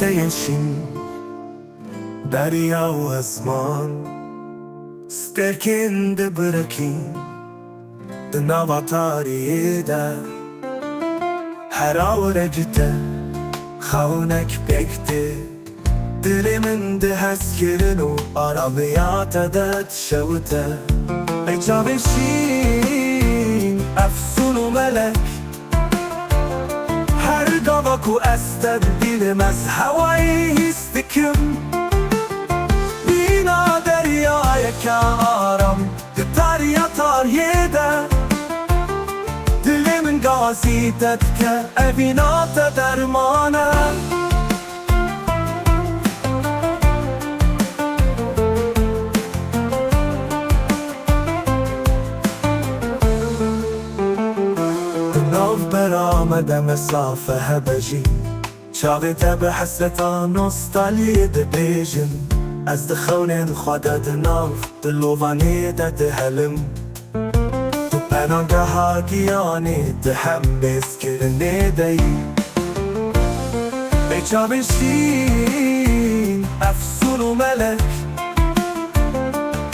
تيشین دریا و اسمان سترکند برکین دنوا تاریده هراور جده خونک بکته دل من ده هست کرن و آرامیات داد شوته ای چاوشین افسون و ملک هر گاوکو استد دیلم از هوایی هستکم بینا دریای که آرام دتاریا تاریده دل من گازیدد که اوینات درمانه برآمده مسافه هبجی چاویده به حسرتا نوستالژی دبیجن از دخونین خدا دناف دلوانی دهلم تو پنانگه هاگیانی دهم بیس کرنه دی بیچا بشین افسون و ملک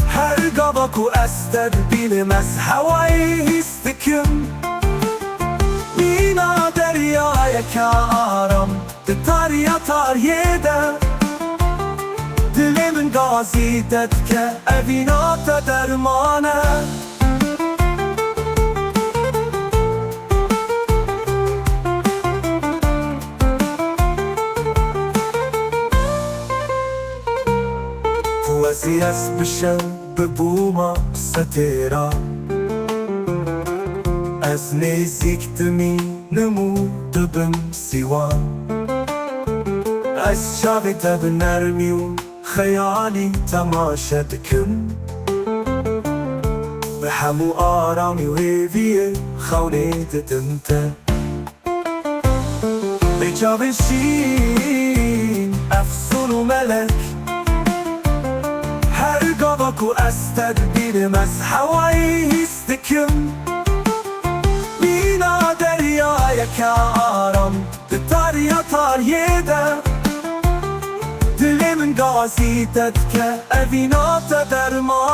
هر گاوکو استد بینم از هوایی هستکم بینا دریای که آرام دتاریا تاریده دل من گازیدد که اوینات درمانه پوزی از بشم به بوما ستیرا از نزیک دمی نمودم سیوا از شاویده به نرمی و خیالی تماشا دکم به همو آرامی و هیویه خونه ددمته بیچا بشین افسون و ملک هر گاوکو استد بینم از هوایی هستکم بینا دریای که آرام دتاریا تاریده دل من گازیدد که اوینات درمان